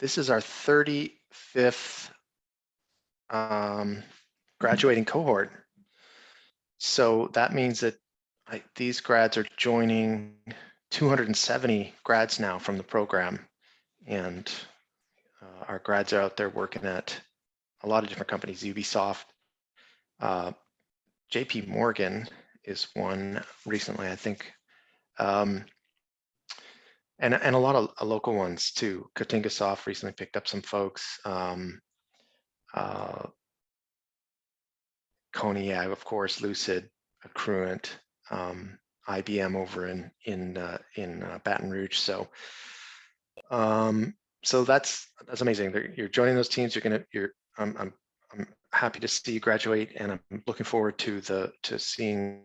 this is our 35th graduating cohort. So that means that these grads are joining 270 grads now from the program. And our grads are out there working at a lot of different companies, Ubisoft. JP Morgan is one recently, I think. And a lot of local ones too. Katingasoft recently picked up some folks. Cogniag, of course, Lucid, Accruent, IBM over in Baton Rouge. So that's amazing. You're joining those teams. I'm happy to see you graduate, and I'm looking forward to seeing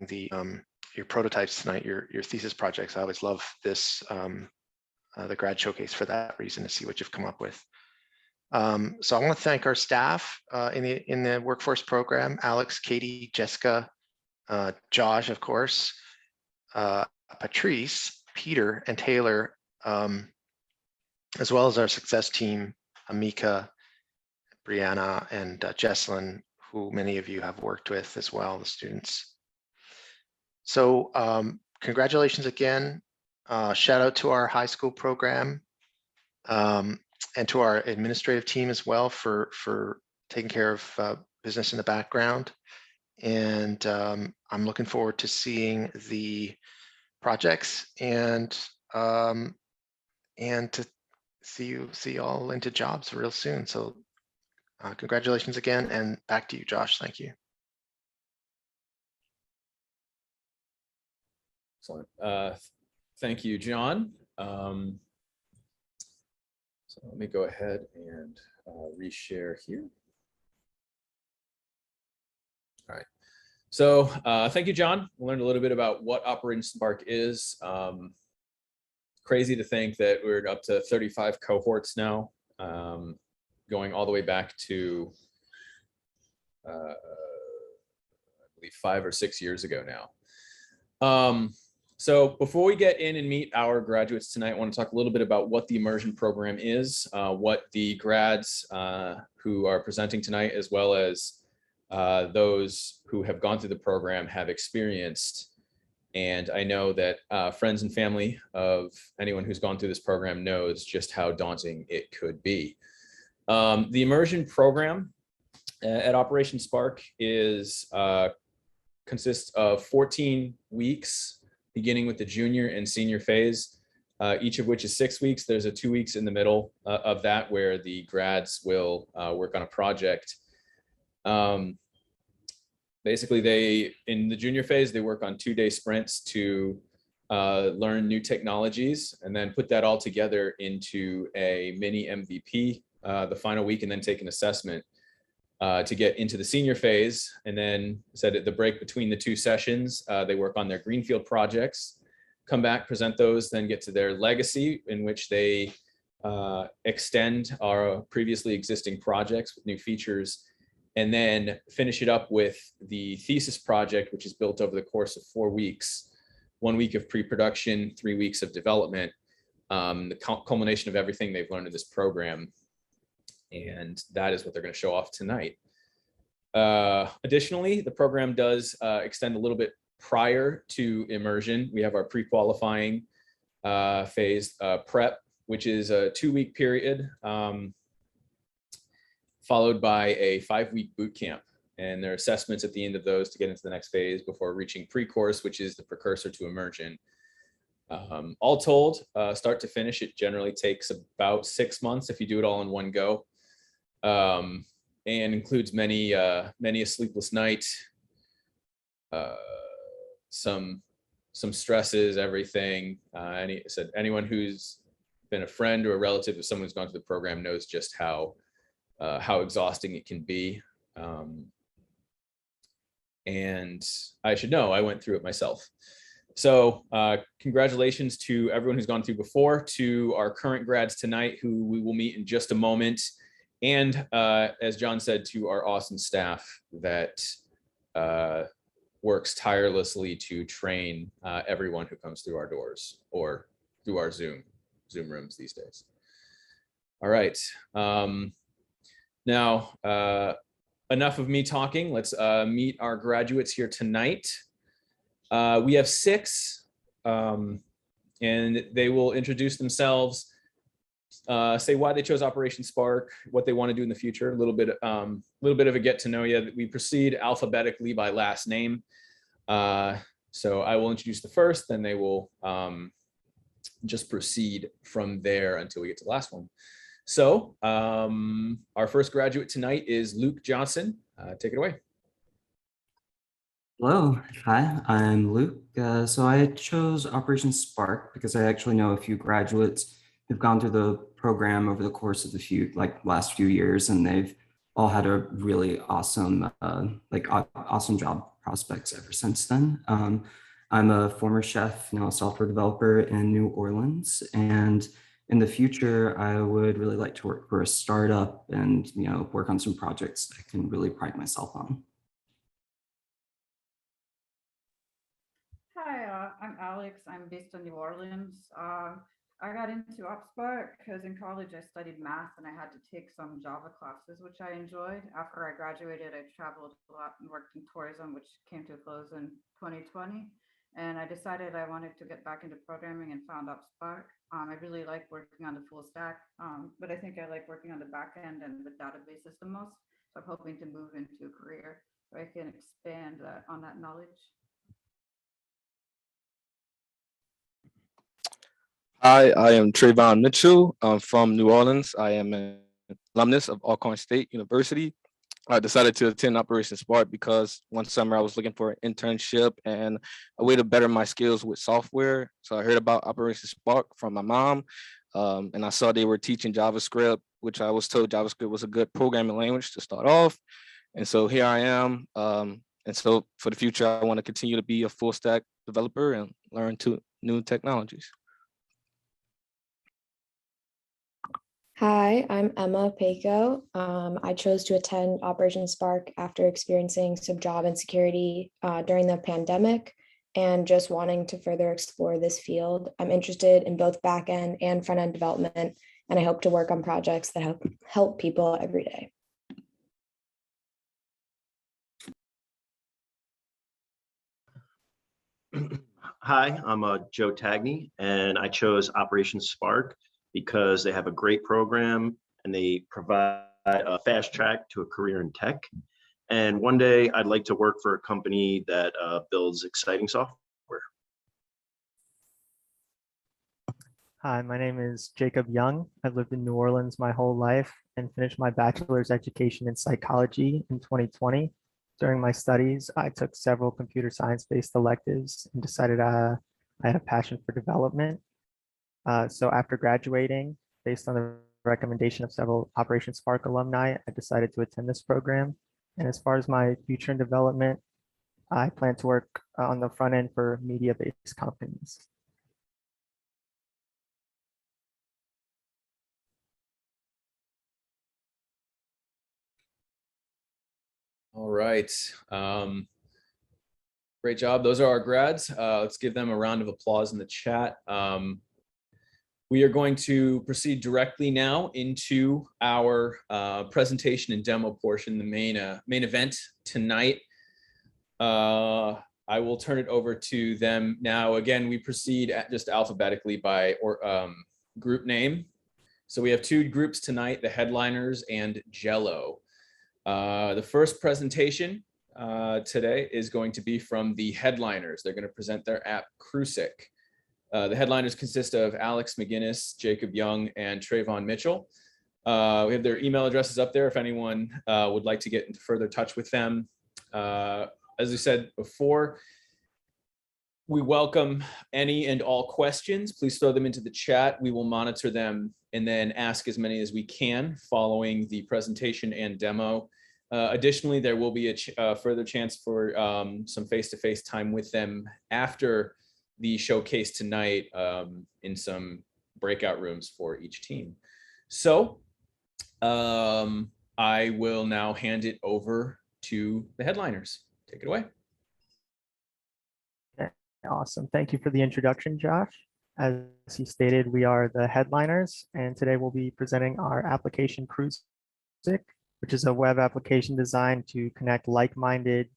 your prototypes tonight, your thesis projects. I always love this the grad showcase for that reason, to see what you've come up with. So I want to thank our staff in the workforce program: Alex, Katie, Jessica, Josh, of course, Patrice, Peter, and Taylor, as well as our success team, Amika, Brianna, and Jesselyn, who many of you have worked with as well, the students. So congratulations again. Shout out to our high school program, and to our administrative team as well for taking care of business in the background. And I'm looking forward to seeing the projects and to see you all into jobs real soon. So congratulations again, and back to you, Josh. Thank you. Excellent. Thank you, John. So let me go ahead and reshare here. All right. So thank you, John. We learned a little bit about what Operation Spark is. Crazy to think that we're up to 35 cohorts now, going all the way back to, I believe, 5 or 6 years ago now. So before we get in and meet our graduates tonight, I want to talk a little bit about what the immersion program is, what the grads who are presenting tonight, as well as those who have gone through the program, have experienced. And I know that friends and family of anyone who's gone through this program knows just how daunting it could be. The immersion program at Operation Spark consists of 14 weeks, beginning with the junior and senior phase, each of which is 6 weeks. There's a 2 weeks in the middle of that where the grads will work on a project. Basically, in the junior phase, they work on 2-day sprints to learn new technologies and then put that all together into a mini MVP the final week, and then take an assessment to get into the senior phase. And then said at the break between the 2 sessions, they work on their greenfield projects, come back, present those, then get to their legacy, in which they extend our previously existing projects with new features, and then finish it up with the thesis project, which is built over the course of 4 weeks, 1 week of pre-production, 3 weeks of development, the culmination of everything they've learned in this program. And that is what they're going to show off tonight. Additionally, the program does extend a little bit prior to immersion. We have our pre-qualifying phase, prep, which is a 2-week period, followed by a 5-week boot camp. And there are assessments at the end of those to get into the next phase before reaching pre-course, which is the precursor to immersion. All told, start to finish, it generally takes about 6 months if you do it all in one go. And includes many a sleepless night, some stresses, everything. Anyone who's been a friend or a relative of someone who's gone through the program knows just how exhausting it can be. And I should know, I went through it myself. So congratulations to everyone who's gone through before, to our current grads tonight, who we will meet in just a moment. And as John said, to our awesome staff that works tirelessly to train everyone who comes through our doors or through our Zoom rooms these days. All right. Now, enough of me talking. Let's meet our graduates here tonight. We have 6, and they will introduce themselves, say why they chose Operation Spark, what they want to do in the future, a little bit of a get to know you. We proceed alphabetically by last name. So I will introduce the first, then they will just proceed from there until we get to the last one. So our first graduate tonight is Luke Johnson. Take it away. Hello, hi, I'm Luke. So I chose Operation Spark because I actually know a few graduates who've gone through the program over the course of the last few years, and they've all had a really awesome, awesome job prospects ever since then. I'm a former chef, now a software developer in New Orleans, and in the future, I would really like to work for a startup and work on some projects I can really pride myself on. Hi, I'm Alex. I'm based in New Orleans. I got into OpSpark because in college I studied math and I had to take some Java classes, which I enjoyed. After I graduated, I traveled a lot and worked in tourism, which came to a close in 2020. And I decided I wanted to get back into programming and found OpSpark. I really like working on the full stack, but I think I like working on the back end and with databases the most. So I'm hoping to move into a career where I can expand on that knowledge. Hi, I am Trayvon Mitchell. I'm from New Orleans. I am an alumnus of Alcorn State University. I decided to attend Operation Spark because one summer I was looking for an internship and a way to better my skills with software. So I heard about Operation Spark from my mom, and I saw they were teaching JavaScript, which I was told JavaScript was a good programming language to start off. And so here I am. And so for the future, I want to continue to be a full stack developer and learn new technologies. Hi, I'm Emma Paco. I chose to attend Operation Spark after experiencing some job insecurity during the pandemic and just wanting to further explore this field. I'm interested in both back-end and front-end development, and I hope to work on projects that help people every day. Hi, I'm Joe Tagney, and I chose Operation Spark because they have a great program and they provide a fast track to a career in tech. And one day I'd like to work for a company that builds exciting software. Hi, my name is Jacob Young. I've lived in New Orleans my whole life and finished my bachelor's education in psychology in 2020. During my studies, I took several computer science-based electives and decided I had a passion for development. So after graduating, based on the recommendation of several Operation Spark alumni, I decided to attend this program. And as far as my future in development, I plan to work on the front end for media-based companies. All right. Great job. Those are our grads. Let's give them a round of applause in the chat. We are going to proceed directly now into our presentation and demo portion, the main event tonight. I will turn it over to them now. Again, we proceed just alphabetically by group name. So we have 2 groups tonight, the headliners and Jello. The first presentation today is going to be from the headliners. They're going to present their app Krewesic. The headliners consist of Alex McGinnis, Jacob Young, and Trayvon Mitchell. We have their email addresses up there if anyone would like to get into further touch with them. As we said before, we welcome any and all questions. Please throw them into the chat. We will monitor them and then ask as many as we can following the presentation and demo. Additionally, there will be a further chance for some face-to-face time with them after the showcase tonight in some breakout rooms for each team. So I will now hand it over to the headliners. Take it away. Awesome. Thank you for the introduction, Josh. As he stated, we are the headliners, and today we'll be presenting our application Krewesic, which is a web application designed to connect like-minded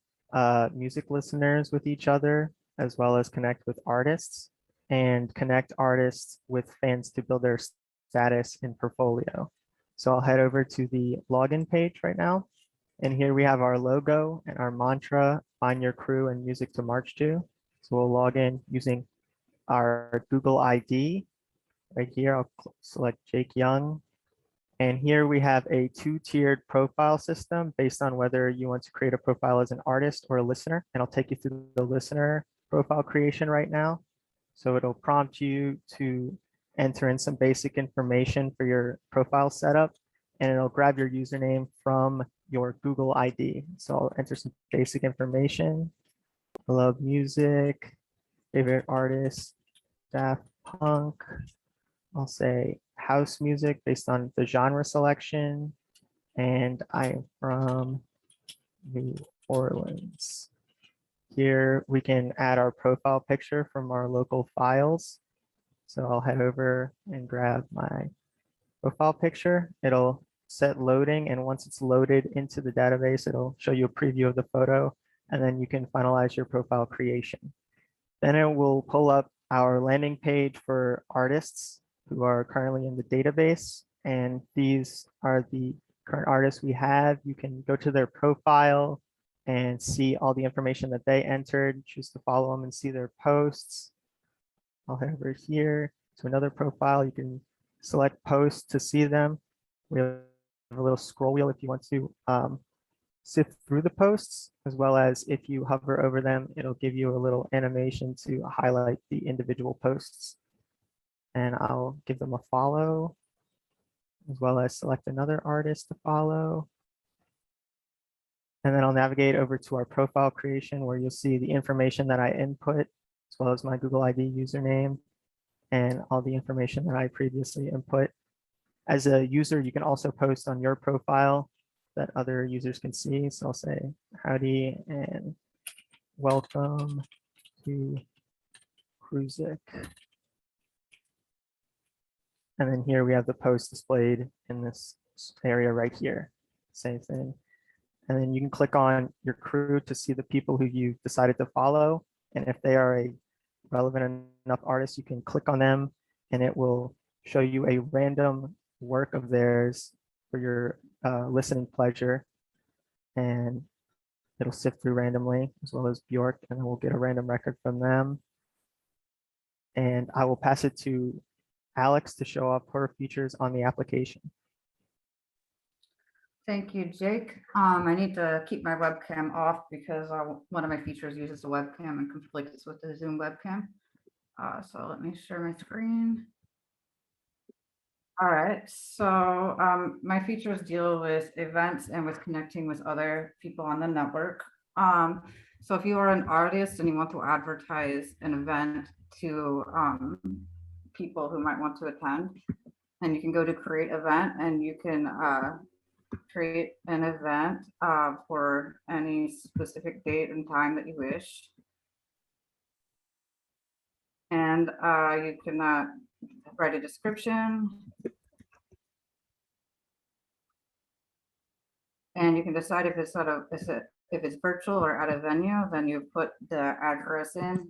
music listeners with each other, as well as connect with artists and connect artists with fans to build their status in portfolio. So I'll head over to the login page right now. And here we have our logo and our mantra, find your crew and music to march to. So we'll log in using our Google ID. Right here, I'll select Jake Young. And here we have a two-tiered profile system based on whether you want to create a profile as an artist or a listener. And I'll take you through the listener profile creation right now. So it'll prompt you to enter in some basic information for your profile setup, and it'll grab your username from your Google ID. So I'll enter some basic information. I love music, favorite artist, Daft Punk. I'll say house music based on the genre selection, and I'm from New Orleans. Here we can add our profile picture from our local files. So I'll head over and grab my profile picture. It'll set loading, and once it's loaded into the database, it'll show you a preview of the photo, and then you can finalize your profile creation. Then it will pull up our landing page for artists who are currently in the database, and these are the current artists we have. You can go to their profile and see all the information that they entered, choose to follow them and see their posts. I'll head over here to another profile. You can select posts to see them. We have a little scroll wheel if you want to sift through the posts, as well as if you hover over them, it'll give you a little animation to highlight the individual posts. And I'll give them a follow, as well as select another artist to follow. And then I'll navigate over to our profile creation, where you'll see the information that I input, as well as my Google ID username and all the information that I previously input. As a user, you can also post on your profile that other users can see. So I'll say howdy and welcome to Krewesic. And then here we have the post displayed in this area right here. Same thing. And then you can click on your crew to see the people who you decided to follow. And if they are a relevant enough artist, you can click on them and it will show you a random work of theirs for your listening pleasure. And it'll sift through randomly, as well as Bjork, and then we'll get a random record from them. And I will pass it to Alex to show off her features on the application. Thank you, Jake. I need to keep my webcam off because one of my features uses the webcam and conflicts with the Zoom webcam. So let me share my screen. All right, so my features deal with events and with connecting with other people on the network. So if you are an artist and you want to advertise an event to people who might want to attend, and you can go to create event and you can create an event for any specific date and time that you wish. And you can write a description. And you can decide if it's if it's virtual or at a venue, then you put the address in.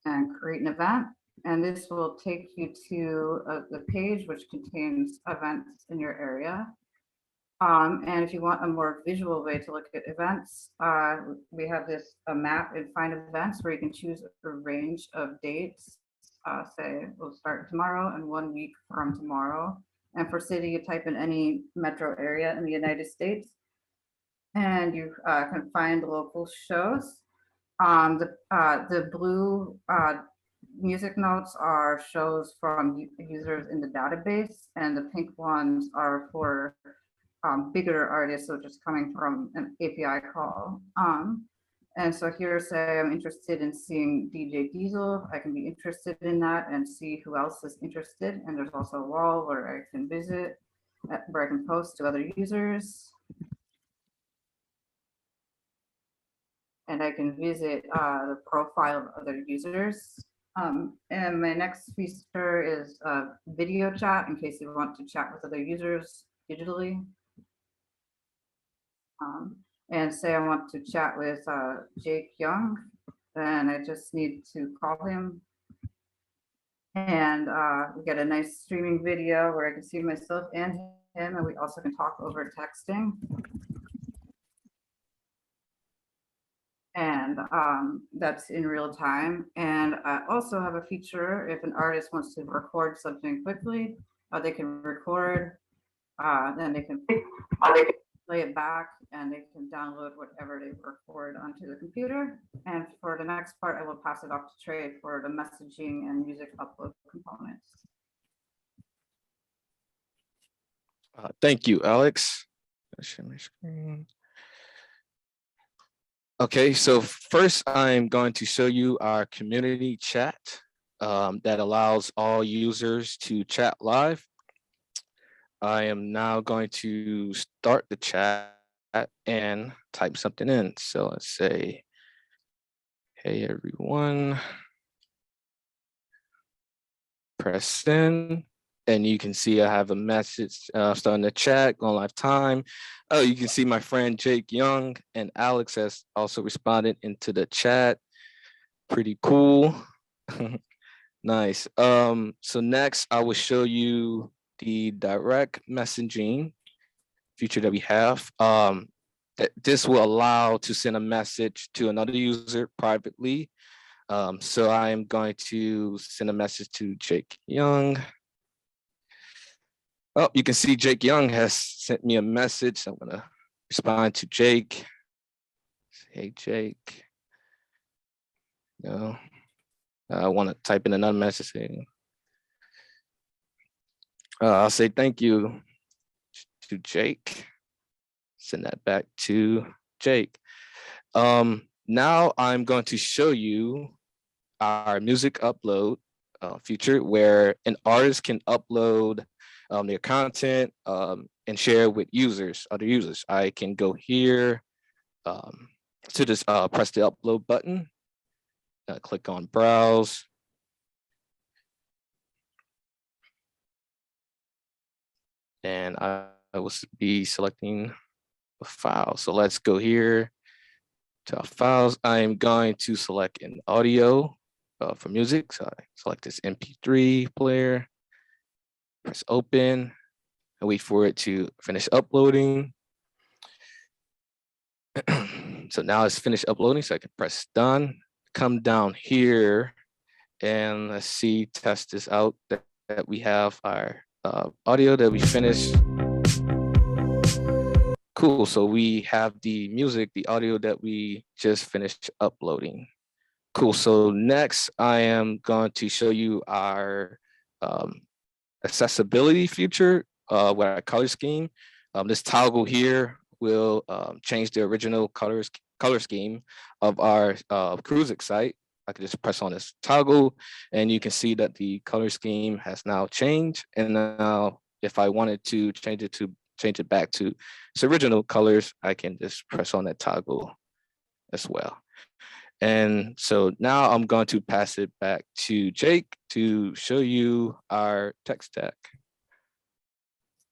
And create an event. And this will take you to the page which contains events in your area. And if you want a more visual way to look at events, we have a map in Find Events where you can choose a range of dates. Say we'll start tomorrow and 1 week from tomorrow. And for city, you type in any metro area in the United States, and you can find local shows. The blue music notes are shows from users in the database, and the pink ones are for bigger artists, so just coming from an API call. And so here, say I'm interested in seeing DJ Diesel, I can be interested in that and see who else is interested. And there's also a wall where I can visit. where I can post to other users. And I can visit the profile of other users. And my next feature is video chat in case you want to chat with other users digitally. And say I want to chat with Jake Young, then I just need to call him. And we get a nice streaming video where I can see myself and him, and we also can talk over texting. And that's in real time. And I also have a feature if an artist wants to record something quickly, they can record, then they can play it back, and they can download whatever they record onto the computer. And for the next part, I will pass it off to Trey for the messaging and music upload components. Thank you, Alex. I'll share my screen. Okay, so first I'm going to show you our community chat that allows all users to chat live. I am now going to start the chat and type something in. So let's say, hey everyone, press send. And you can see I have a message starting the chat, going live time. Oh, you can see my friend Jake Young and Alex has also responded into the chat. Pretty cool. Nice. So next I will show you the direct messaging feature that we have. This will allow to send a message to another user privately. So I am going to send a message to Jake Young. Oh, you can see Jake Young has sent me a message. I'm gonna respond to Jake. Hey, Jake. No, I want to type in another message. I'll say thank you to Jake. Send that back to Jake. Now I'm going to show you our music upload feature where an artist can upload their content and share with users, other users. I can go here to this, press the upload button, click on browse. And I will be selecting a file. So let's go here to our files. I'm going to select an audio for music. So I select this MP3 player, press open, and wait for it to finish uploading. So now it's finished uploading, so I can press done, come down here, and let's see, test this out, that we have our audio that we finished. Cool, so we have the music, the audio that we just finished uploading. Cool, so next I am going to show you our accessibility feature with our color scheme. This toggle here will change the original color scheme of our Krewesic site. I can just press on this toggle and you can see that the color scheme has now changed. And now if I wanted to change it back to its original colors, I can just press on that toggle as well. And so now I'm going to pass it back to Jake to show you our tech stack.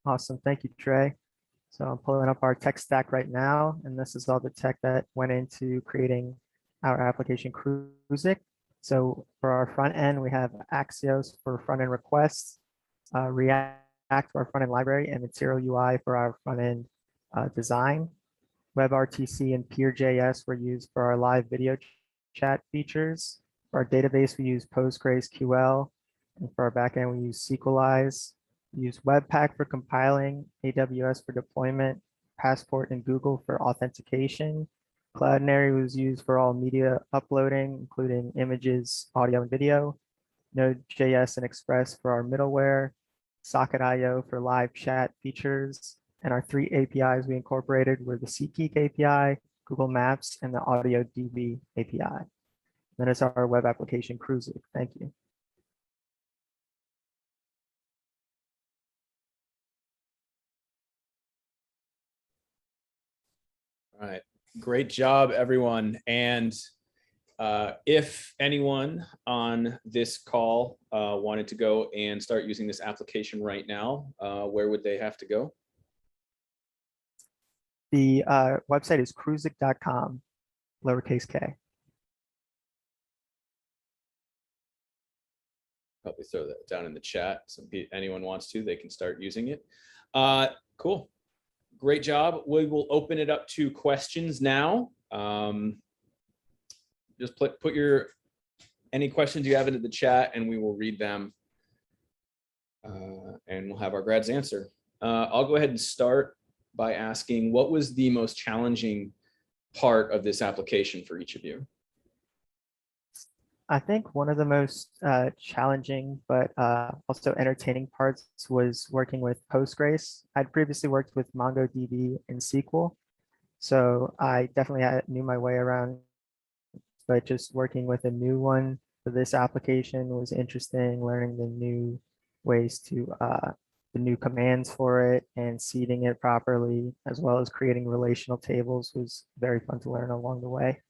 Awesome. Thank you, Trey. So I'm pulling up our tech stack right now, and this is all the tech that went into creating our application Krewesic. So for our front end, we have Axios for front end requests, React for our front end library, and Material UI for our front end design. WebRTC and Peer.js were used for our live video chat features. For our database, we use PostgreSQL, and for our backend, we use SQLize. We use Webpack for compiling, AWS for deployment, Passport and Google for authentication. Cloudinary was used for all media uploading, including images, audio, and video. Node.js and Express for our middleware. Socket.io for live chat features. And our 3 APIs we incorporated were the SeatGeek API, Google Maps, and the AudioDB API. That is our web application Krewesic. Thank you. All right, great job, everyone. And if anyone on this call wanted to go and start using this application right now, where would they have to go? The website is krewesic.com, lowercase k. Probably throw that down in the chat. So if anyone wants to, they can start using it. Cool. Great job. We will open it up to questions now. Just put any questions you have into the chat and we will read them. And we'll have our grads answer. I'll go ahead and start by asking, what was the most challenging part of this application for each of you? I think one of the most challenging but also entertaining parts was working with Postgres. I'd previously worked with MongoDB and SQL, so I definitely knew my way around, but just working with a new one for this application was interesting, learning the new ways to, the new commands for it and seeding it properly, as well as creating relational tables was very fun to learn along the way.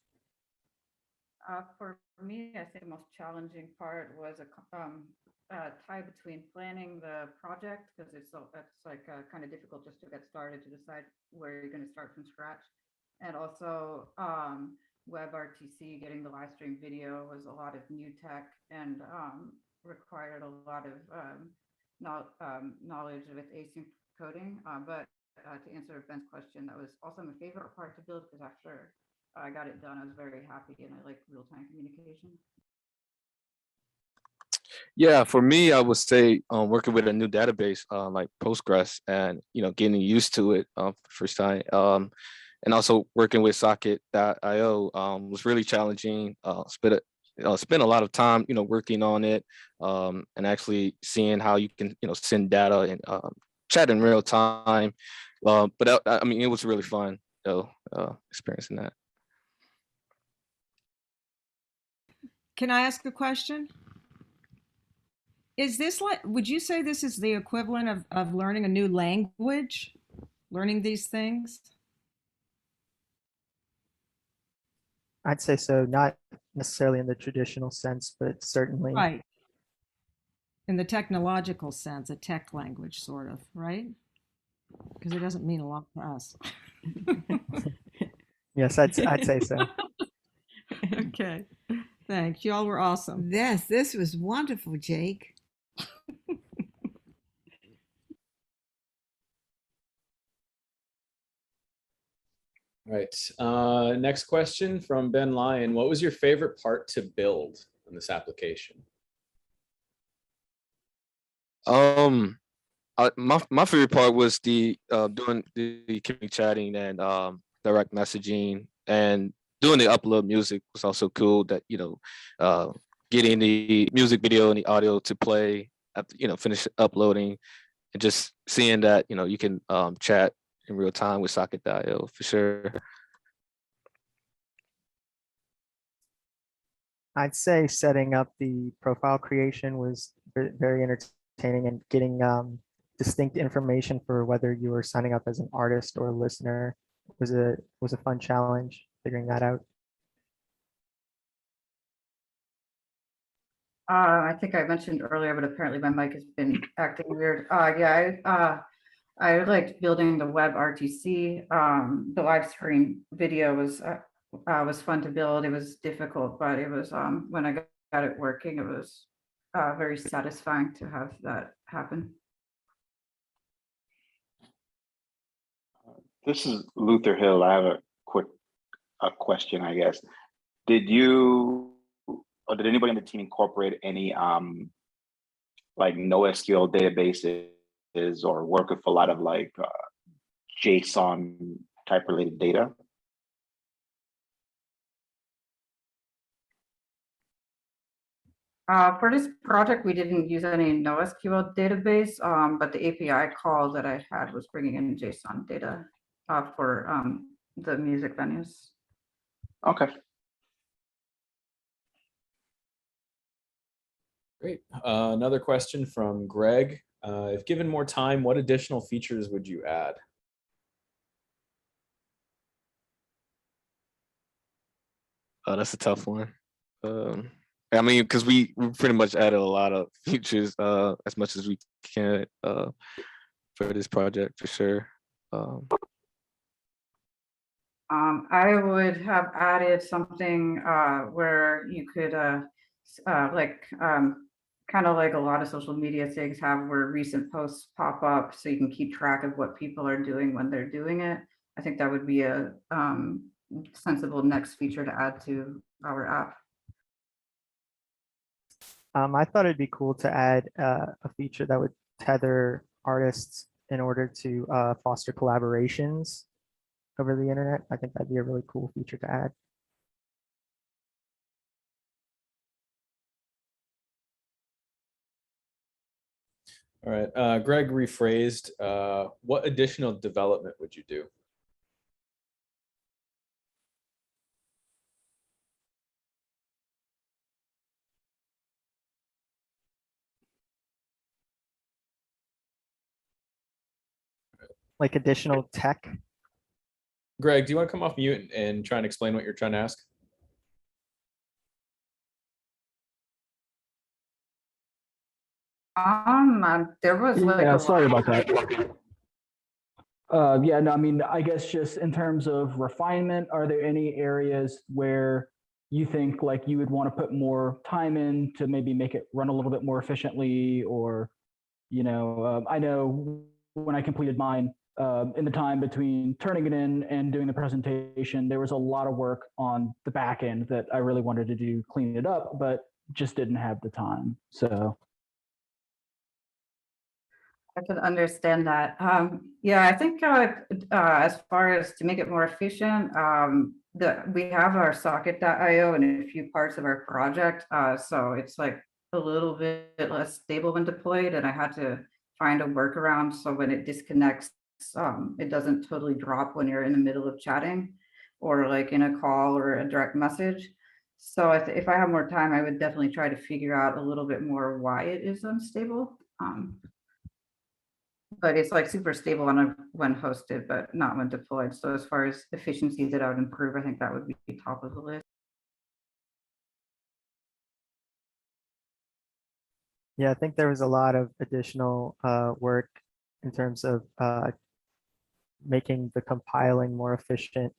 For me, I think the most challenging part was a tie between planning the project, because it's like kind of difficult just to get started to decide where you're going to start from scratch, and also WebRTC, getting the live stream video was a lot of new tech and required a lot of knowledge with async coding. But to answer Ben's question, that was also my favorite part to build, because after I got it done, I was very happy, and I like real-time communication. Yeah, for me, I would say working with a new database like Postgres, and getting used to it first time, and also working with Socket.io was really challenging. Spent a lot of time working on it, and actually seeing how you can send data and chat in real time. But I mean, it was really fun though, experiencing that. Can I ask a question? Is this like, would you say this is the equivalent of learning a new language, learning these things? I'd say so, not necessarily in the traditional sense, but certainly. Right. In the technological sense, a tech language, sort of, right? Because it doesn't mean a lot to us. Yes, I'd say so. Okay. Thanks. Y'all were awesome. Yes, this was wonderful, Jake. Right. Next question from Ben Lyon. What was your favorite part to build in this application? My favorite part was the doing the community chatting and direct messaging, and doing the upload music was also cool. That getting the music video and the audio to play after finish uploading, and just seeing that you can chat in real time with Socket.io for sure. I'd say setting up the profile creation was very entertaining, and getting distinct information for whether you were signing up as an artist or a listener was a fun challenge, figuring that out. I think I mentioned earlier, but apparently my mic has been acting weird. Yeah, I liked building the WebRTC. The live stream video was fun to build. It was difficult, but it was when I got it working, it was very satisfying to have that happen. This is Luther Hill. I have a question, I guess. Did you, or did anybody on the team incorporate any like NoSQL databases, or work with a lot of like JSON type related data? For this project, we didn't use any NoSQL database, but the API call that I had was bringing in JSON data for the music venues. Okay. Great. Another question from Greg. If given more time, what additional features would you add? Oh, that's a tough one. I mean, because we pretty much added a lot of features as much as we can for this project for sure. I would have added something where you could kind of like a lot of social media things have where recent posts pop up so you can keep track of what people are doing when they're doing it. I think that would be a sensible next feature to add to our app. I thought it'd be cool to add a feature that would tether artists in order to foster collaborations over the internet. I think that'd be a really cool feature to add. All right, Greg rephrased. What additional development would you do? Like additional tech. Greg, do you want to come off mute and try and explain what you're trying to ask? There was like Yeah, a sorry lot. about that. Yeah, no, I mean, I guess just in terms of refinement, are there any areas where you think like you would want to put more time in to maybe make it run a little bit more efficiently? Or, I know when I completed mine, in the time between turning it in and doing the presentation, there was a lot of work on the back end that I really wanted to do, clean it up, but just didn't have the time. So. I can understand that. Yeah, I think as far as to make it more efficient, we have our socket.io in a few parts of our project. So it's like a little bit less stable when deployed, and I had to find a workaround so when it disconnects, it doesn't totally drop when you're in the middle of chatting or like in a call or a direct message. So if I have more time, I would definitely try to figure out a little bit more why it is unstable. But it's like super stable when hosted, but not when deployed. So as far as efficiencies that I would improve, I think that would be top of the list. Yeah, I think there was a lot of additional work in terms of making the compiling more efficient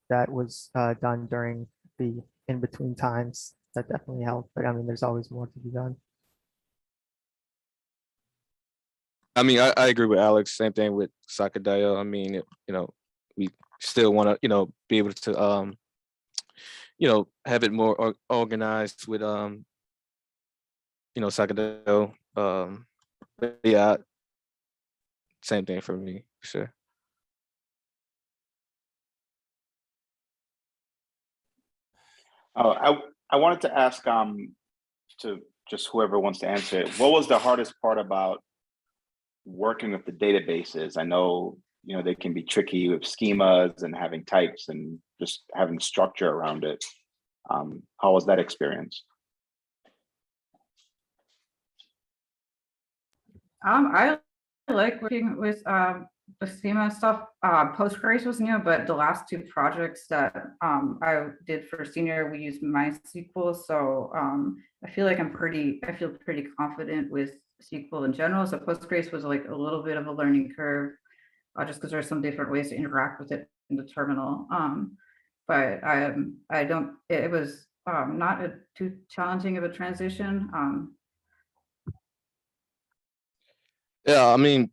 that was done during the in-between times. That definitely helped, but I mean, there's always more to be done. I mean, I agree with Alex. Same thing with Socket.io. I mean, we still want to, be able to, have it more organized with, Socket.io. But yeah, same thing for me, for sure. Oh, I wanted to ask to just whoever wants to answer it, what was the hardest part about working with the databases? I know, they can be tricky with schemas and having types and just having structure around it. How was that experience? I like working with the schema stuff. Postgres was new, but the last two projects that I did for senior, we used MySQL. So I feel pretty confident with SQL in general. So Postgres was like a little bit of a learning curve, just because there's some different ways to interact with it in the terminal. But I don't. It was not too challenging of a transition. Yeah, I mean,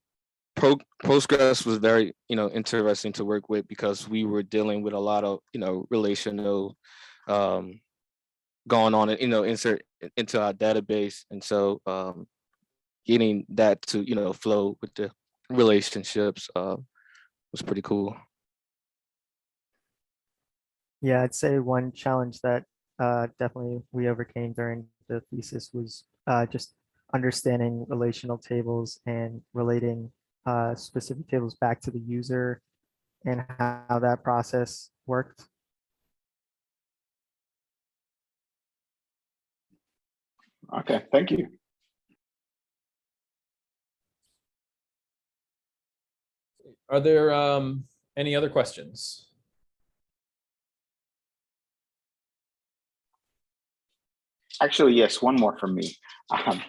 Postgres was very, interesting to work with because we were dealing with a lot of, relational going on, insert into our database. And so getting that to, flow with the relationships was pretty cool. Yeah, I'd say one challenge that definitely we overcame during the thesis was just understanding relational tables and relating specific tables back to the user and how that process worked. Okay, thank you. Are there any other questions? Actually, yes, one more from me. Um,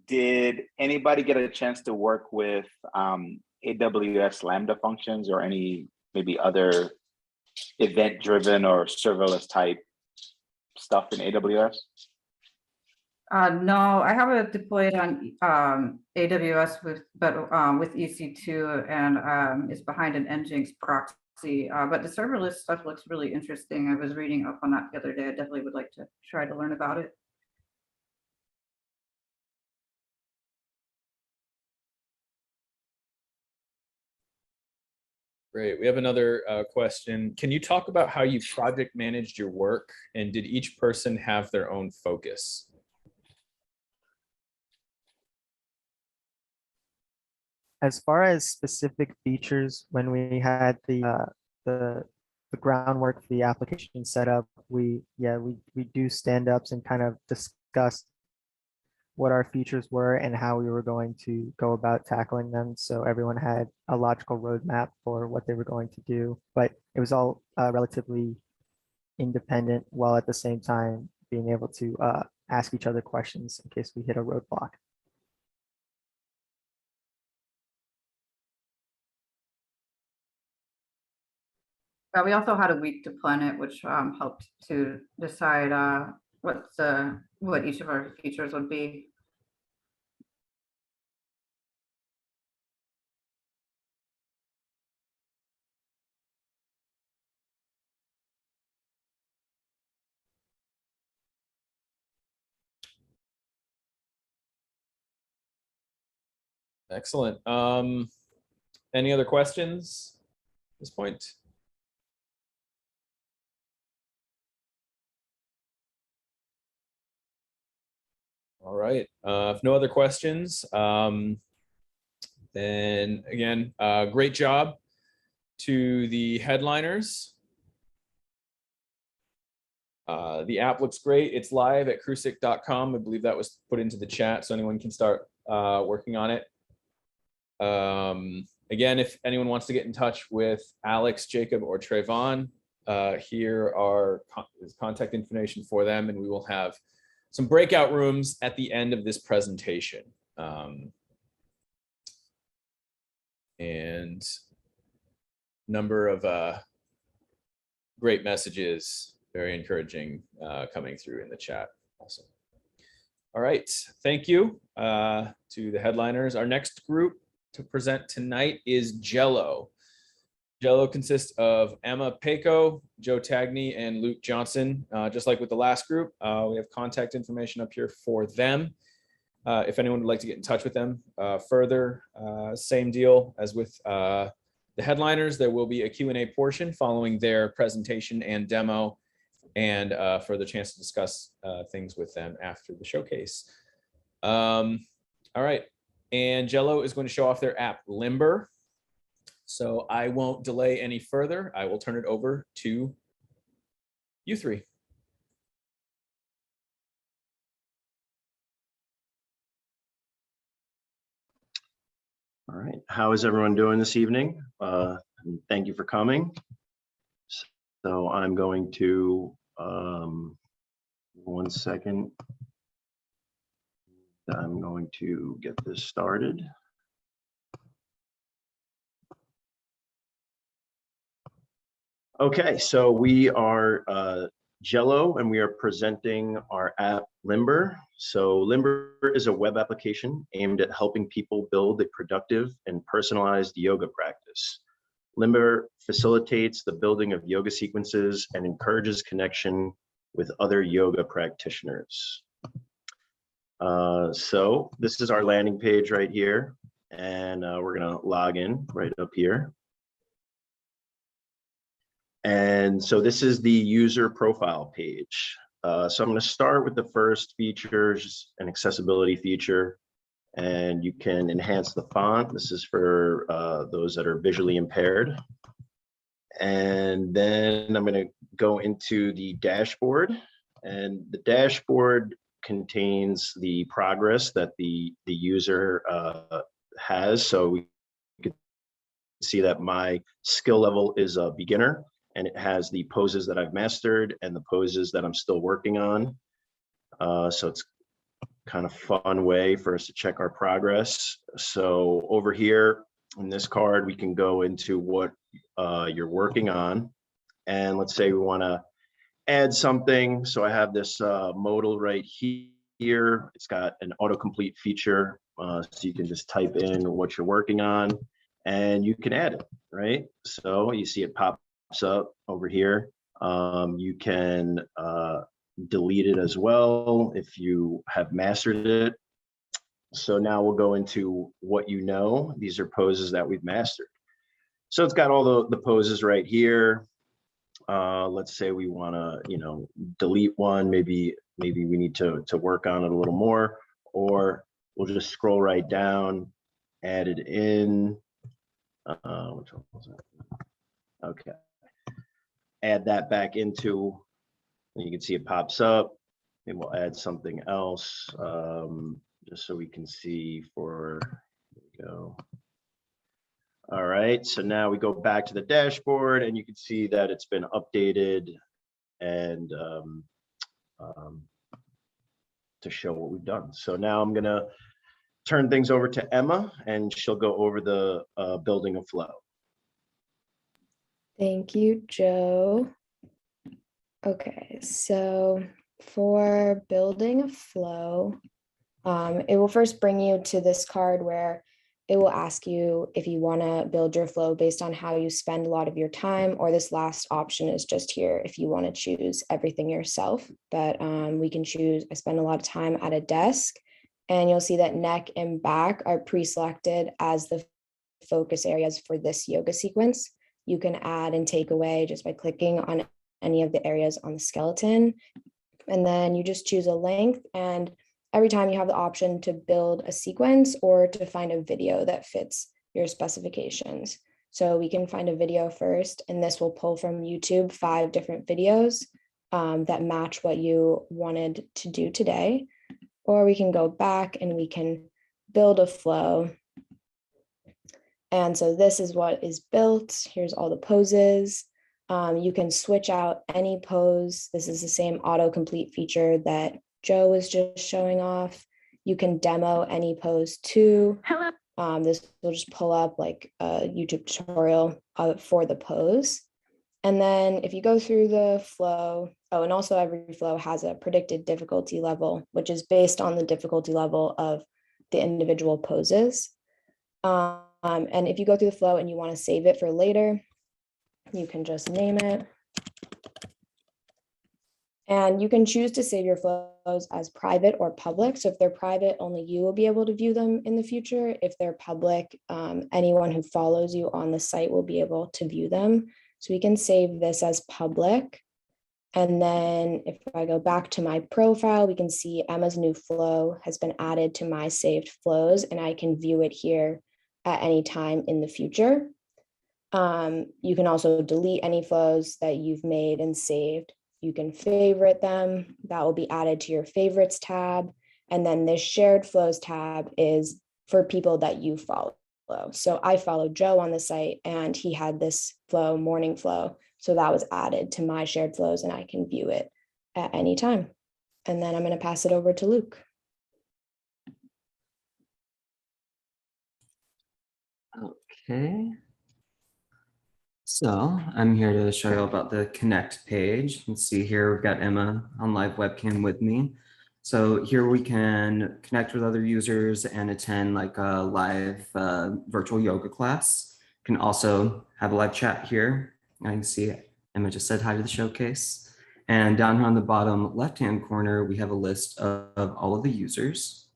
did anybody get a chance to work with AWS Lambda functions or any maybe other event-driven or serverless type stuff in AWS? No, I have it deployed on AWS with EC2 and it's behind an Nginx proxy. But the serverless stuff looks really interesting. I was reading up on that the other day. I definitely would like to try to learn about it. Great. We have another question. Can you talk about how you project managed your work, and did each person have their own focus? As far as specific features, when we had the groundwork for the application set up, we do stand-ups and kind of discuss what our features were and how we were going to go about tackling them. So everyone had a logical roadmap for what they were going to do, but it was all relatively independent, while at the same time being able to ask each other questions in case we hit a roadblock. We also had a week to plan it, which helped to decide what each of our features would be. Excellent. Any other questions at this point? All right. If no other questions, then again, great job to the headliners. The app looks great. It's live at Krewesic.com. I believe that was put into the chat, so anyone can start working on it. Again, if anyone wants to get in touch with Alex, Jacob, or Trayvon, here is contact information for them, and we will have some breakout rooms at the end of this presentation. And number of great messages, very encouraging, coming through in the chat also. All right, thank you to the headliners. Our next group to present tonight is Jello. Jello consists of Emma Paco, Joe Tagney, and Luke Johnson. Just like with the last group, we have contact information up here for them. If anyone would like to get in touch with them further, same deal as with the headliners. There will be a Q&A portion following their presentation and demo, and further chance to discuss things with them after the showcase. All right, and Jello is going to show off their app, Limber. So I won't delay any further. I will turn it over to you three. All right, how is everyone doing this evening? Thank you for coming. So I'm going to, 1 second. I'm going to get this started. Okay, so we are Jello, and we are presenting our app Limber. So Limber is a web application aimed at helping people build a productive and personalized yoga practice. Limber facilitates the building of yoga sequences and encourages connection with other yoga practitioners. So this is our landing page right here, and we're gonna log in right up here. And so this is the user profile page. So I'm going to start with the first features, an accessibility feature, and you can enhance the font. This is for those that are visually impaired. And then I'm going to go into the dashboard, and the dashboard contains the progress that the user has. So we could see that my skill level is a beginner, and it has the poses that I've mastered and the poses that I'm still working on. So it's kind of fun way for us to check our progress. So over here in this card, we can go into what you're working on. And let's say we want to add something. So I have this modal right here. It's got an autocomplete feature. So you can just type in what you're working on and you can add it, right? So you see it pops up over here. You can delete it as well if you have mastered it. So now we'll go into what you know. These are poses that we've mastered. So it's got all the poses right here. Let's say we want to, delete one. Maybe we need to work on it a little more, or we'll just scroll right down, add it in. Which one was that? Okay. Add that back into, and you can see it pops up. And we'll add something else, just so we can see for, here we go. All right, so now we go back to the dashboard and you can see that it's been updated and to show what we've done. So now I'm gonna turn things over to Emma and she'll go over the building a flow. Thank you, Joe. Okay, so for building a flow, it will first bring you to this card where it will ask you if you want to build your flow based on how you spend a lot of your time, or this last option is just here if you want to choose everything yourself. But we can choose, I spend a lot of time at a desk, and you'll see that neck and back are pre-selected as the focus areas for this yoga sequence. You can add and take away just by clicking on any of the areas on the skeleton. And then you just choose a length, and every time you have the option to build a sequence or to find a video that fits your specifications. So we can find a video first, and this will pull from YouTube 5 different videos that match what you wanted to do today. Or we can go back and we can build a flow. And so this is what is built. Here's all the poses. You can switch out any pose. This is the same autocomplete feature that Joe was just showing off. You can demo any pose too. Hello. This will just pull up like a YouTube tutorial for the pose. And then if you go through the flow, and also every flow has a predicted difficulty level, which is based on the difficulty level of the individual poses. And if you go through the flow and you want to save it for later, you can just name it. And you can choose to save your flows as private or public. So if they're private, only you will be able to view them in the future. If they're public, anyone who follows you on the site will be able to view them. So we can save this as public. And then if I go back to my profile, we can see Emma's new flow has been added to my saved flows, and I can view it here at any time in the future. You can also delete any flows that you've made and saved. You can favorite them. That will be added to your favorites tab. And then this shared flows tab is for people that you follow. So I followed Joe on the site and he had this flow, morning flow. So that was added to my shared flows and I can view it at any time. And then I'm going to pass it over to Luke. Okay. So I'm here to show you about the Connect page. You can see here we've got Emma on live webcam with me. So here we can connect with other users and attend like a live virtual yoga class. You can also have a live chat here. I can see Emma just said hi to the showcase. And down here on the bottom left-hand corner, we have a list of all of the users.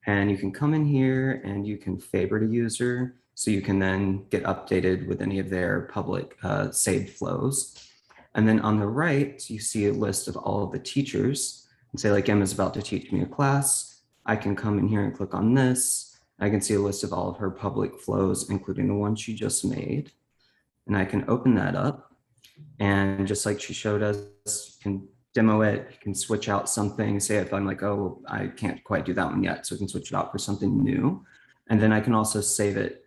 And you can come in here and you can favorite a user. So you can then get updated with any of their public saved flows. And then on the right, you see a list of all of the teachers. And say like Emma's about to teach me a class. I can come in here and click on this. I can see a list of all of her public flows, including the one she just made. And I can open that up. And just like she showed us, you can demo it, you can switch out something. Say if I'm like, oh, I can't quite do that one yet. So we can switch it out for something new. And then I can also save it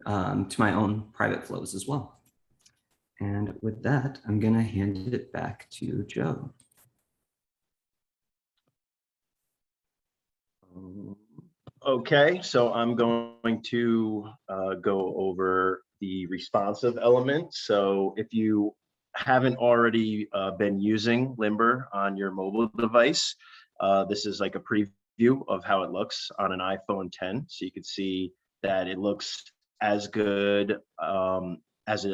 to my own private flows as well. And with that, I'm going to hand it back to Joe. Okay, so I'm going to go over the responsive element. So if you haven't already been using Limber on your mobile device, this is like a preview of how it looks on an iPhone 10. So you can see that it looks as good as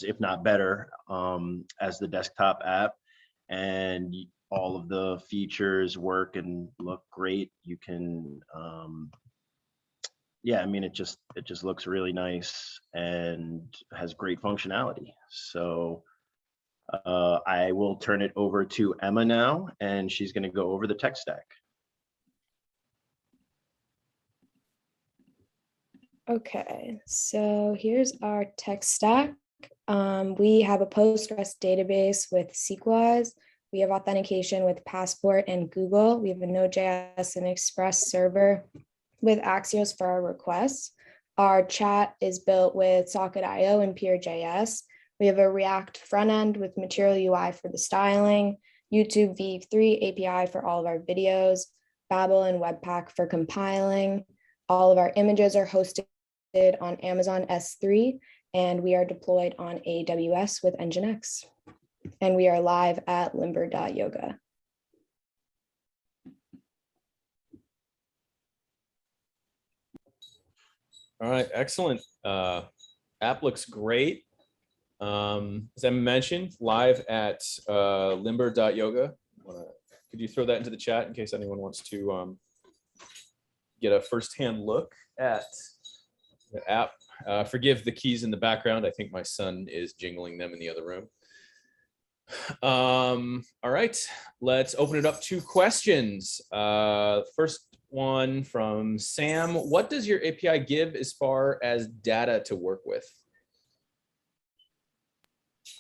if not better as the desktop app, and all of the features work and look great. You can yeah, I mean, it just looks really nice and has great functionality. So I will turn it over to Emma now, and she's going to go over the tech stack. Okay, so here's our tech stack. We have a Postgres database with Sequoias. We have authentication with Passport and Google. We have a Node.js and Express server with Axios for our requests. Our chat is built with Socket.io and Pure.js. We have a React front end with Material UI for the styling, YouTube v3 API for all of our videos, Babel and Webpack for compiling. All of our images are hosted on Amazon S3, and we are deployed on AWS with Nginx. And we are live at limber.yoga. All right, excellent. App looks great. As I mentioned, live at limber.yoga. Could you throw that into the chat in case anyone wants to get a firsthand look at the app? Forgive the keys in the background. I think my son is jingling them in the other room. All right, let's open it up to questions. First one from Sam. What does your API give as far as data to work with?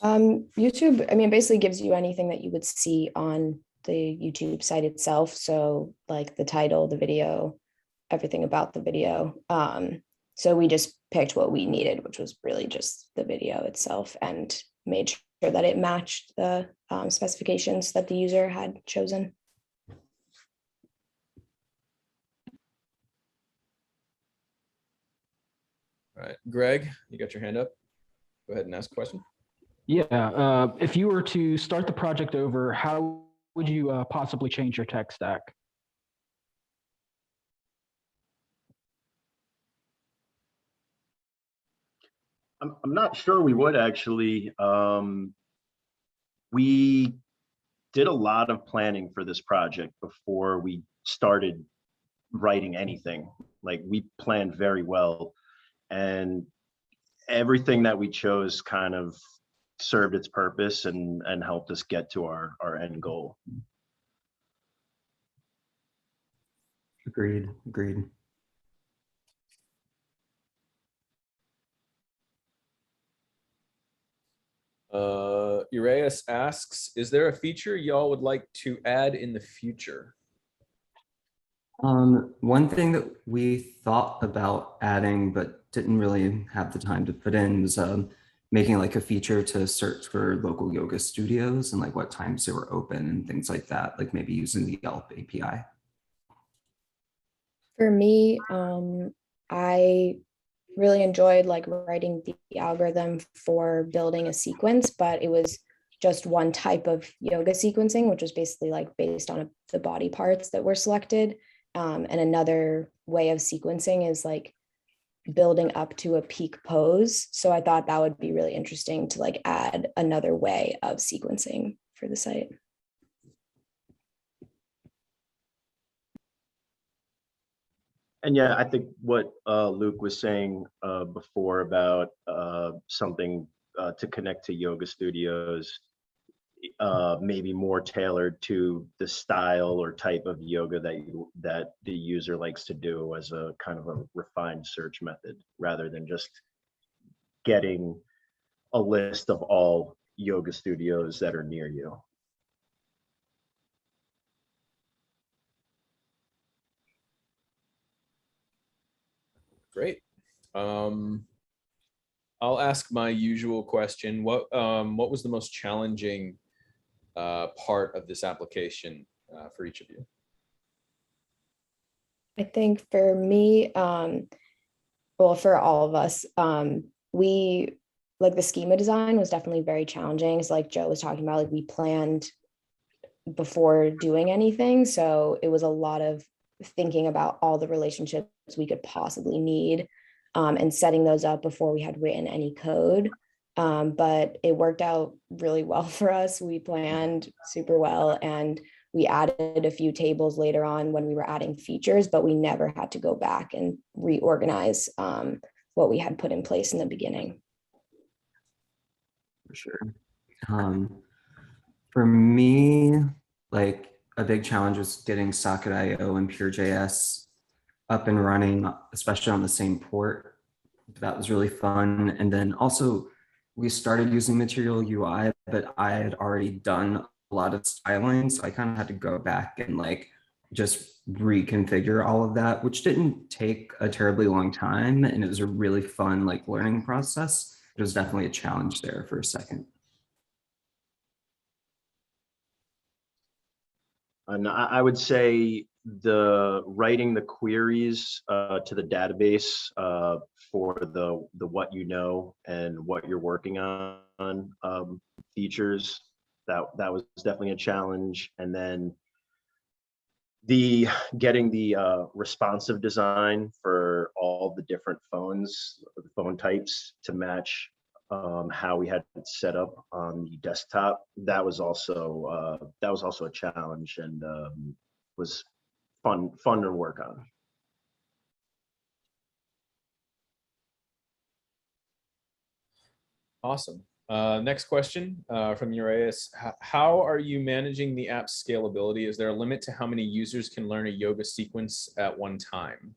YouTube, I mean, basically gives you anything that you would see on the YouTube site itself. So like the title, the video, everything about the video. So we just picked what we needed, which was really just the video itself, and made sure that it matched the specifications that the user had chosen. All right, Greg, you got your hand up. Go ahead and ask a question. Yeah, if you were to start the project over, how would you possibly change your tech stack? I'm not sure we would actually. We did a lot of planning for this project before we started writing anything. Like, we planned very well, and everything that we chose kind of served its purpose and helped us get to our end goal. Agreed. Uraeus asks, is there a feature y'all would like to add in the future? One thing that we thought about adding but didn't really have the time to put in was making like a feature to search for local yoga studios and like what times they were open and things like that, like maybe using the Yelp API. For me, I really enjoyed like writing the algorithm for building a sequence, but it was just one type of yoga sequencing, which was basically like based on the body parts that were selected. And another way of sequencing is like building up to a peak pose. So I thought that would be really interesting to like add another way of sequencing for the site. And yeah, I think what Luke was saying before about something to connect to yoga studios, maybe more tailored to the style or type of yoga that the user likes to do, as a kind of a refined search method, rather than just getting a list of all yoga studios that are near you. Great. I'll ask my usual question. What was the most challenging part of this application for each of you? I think for me, well, for all of us, we like the schema design was definitely very challenging. It's like Joe was talking about, like we planned before doing anything. So it was a lot of thinking about all the relationships we could possibly need and setting those up before we had written any code. But it worked out really well for us. We planned super well, and we added a few tables later on when we were adding features, but we never had to go back and reorganize what we had put in place in the beginning. For sure. For me, like a big challenge was getting Socket.io and Pure.js up and running, especially on the same port. That was really fun. And then also we started using Material UI, but I had already done a lot of styling. So I kind of had to go back and like just reconfigure all of that, which didn't take a terribly long time. And it was a really fun like learning process. It was definitely a challenge there for a second. And I would say the writing the queries to the database for the what you know and what you're working on features, that was definitely a challenge. And then the getting the responsive design for all the different phone types to match how we had it set up on the desktop, that was also a challenge, and was fun to work on. Awesome. Next question from Urias. How are you managing the app's scalability? Is there a limit to how many users can learn a yoga sequence at one time?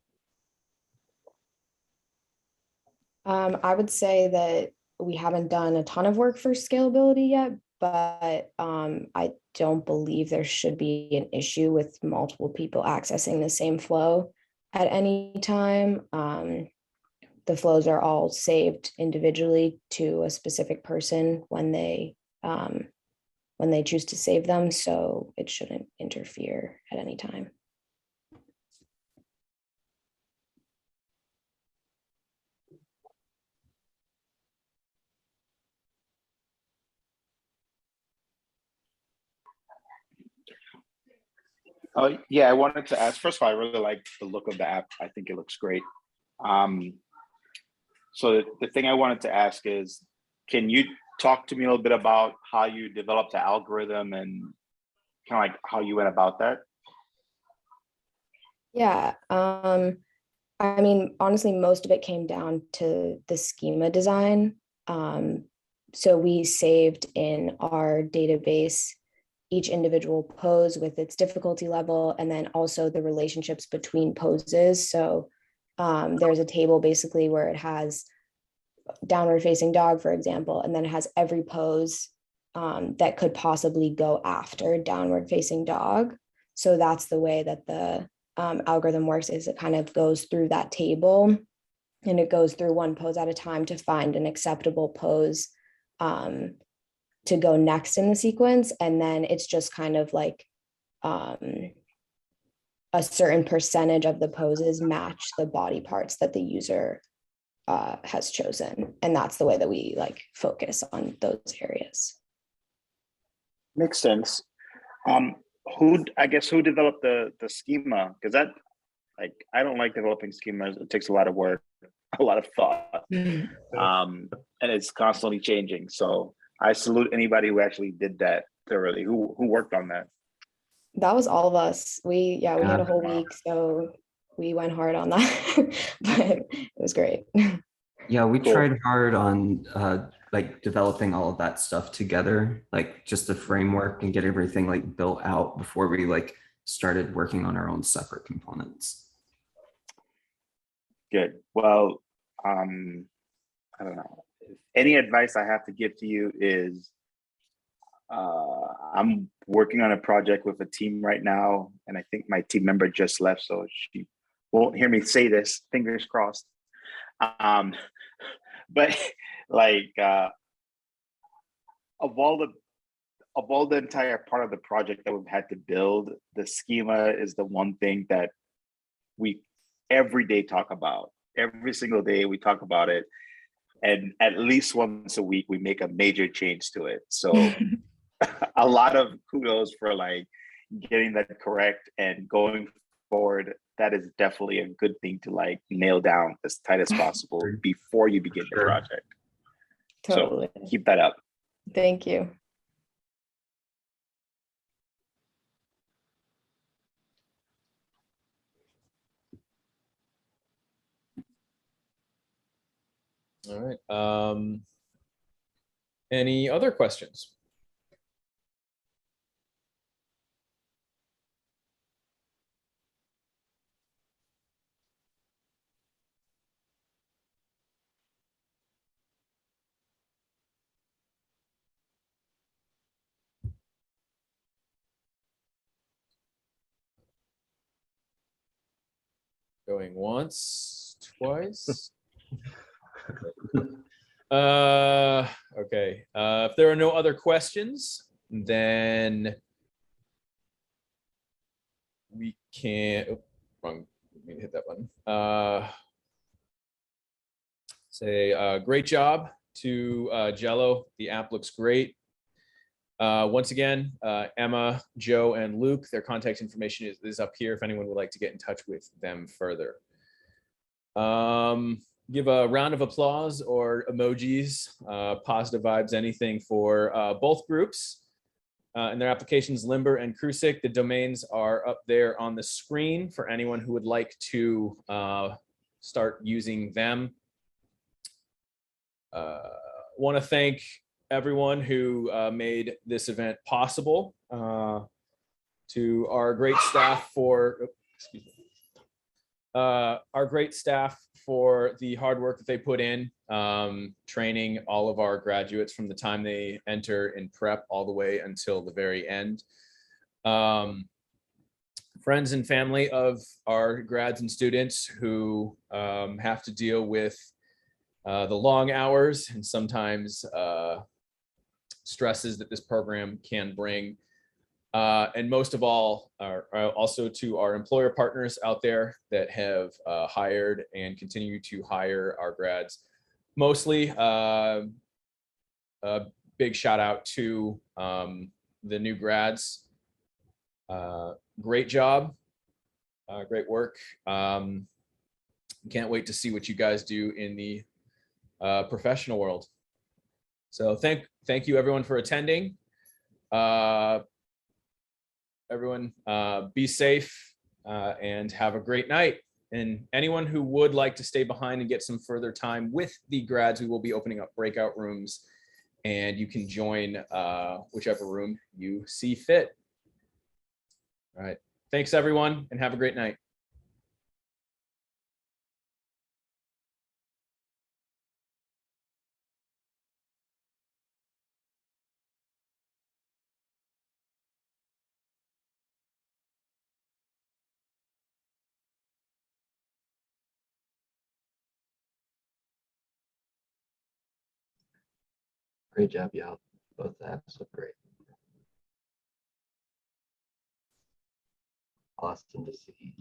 I would say that we haven't done a ton of work for scalability yet, but I don't believe there should be an issue with multiple people accessing the same flow at any time. The flows are all saved individually to a specific person when they choose to save them, so it shouldn't interfere at any time. Oh, yeah, I wanted to ask, first of all, I really like the look of the app. I think it looks great. So the thing I wanted to ask is, can you talk to me a little bit about how you developed the algorithm and kind of like how you went about that? Yeah, I mean, honestly, most of it came down to the schema design. So we saved in our database each individual pose with its difficulty level, and then also the relationships between poses. So there's a table basically where it has downward facing dog, for example, and then it has every pose that could possibly go after downward facing dog. So that's the way that the algorithm works, is it kind of goes through that table and it goes through one pose at a time to find an acceptable pose to go next in the sequence. And then it's just kind of like a certain percentage of the poses match the body parts that the user has chosen. And that's the way that we like focus on those areas. Makes sense. Who developed the schema? Because that, like, I don't like developing schemas. It takes a lot of work, a lot of thought, and it's constantly changing. So I salute anybody who actually did that thoroughly. Who worked on that? That was all of us. We had a whole week, so we went hard on that, but it was great. Yeah, we Cool. tried hard on like developing all of that stuff together, like just the framework and get everything like built out before we like started working on our own separate components. Good. Well, I don't know. Any advice I have to give to you is I'm working on a project with a team right now, and I think my team member just left, so she won't hear me say this, fingers crossed. But like of all the entire part of the project that we've had to build, the schema is the one thing that we every day talk about. Every single day we talk about it, and at least once a week we make a major change to it. So a lot of kudos for like getting that correct and going forward. That is definitely a good thing to like nail down as tight as possible before you begin the project. Totally. So keep that up. Thank you. All right. Any other questions? Going once, twice. Okay. If there are no other questions, then we can. Oh, wrong. Let me hit that button. Say great job to Jello. The app looks great. Once again, Emma, Joe, and Luke, their contact information is up here if anyone would like to get in touch with them further. Give a round of applause or emojis, positive vibes, anything for both groups and their applications, Limber and Krewesic. The domains are up there on the screen for anyone who would like to start using them. Want to thank everyone who made this event possible. To our great staff for, excuse me, our great staff for the hard work that they put in, training all of our graduates from the time they enter in prep all the way until the very end. Friends and family of our grads and students who have to deal with the long hours and sometimes stresses that this program can bring. And most of all, also to our employer partners out there that have hired and continue to hire our grads. Mostly, a big shout out to the new grads. Great job, great work. Can't wait to see what you guys do in the professional world. So thank you everyone for attending. Everyone be safe and have a great night. And anyone who would like to stay behind and get some further time with the grads, we will be opening up breakout rooms and you can join whichever room you see fit. All right. Thanks everyone and have a great night. Great job, y'all. Both apps look great. Awesome to see.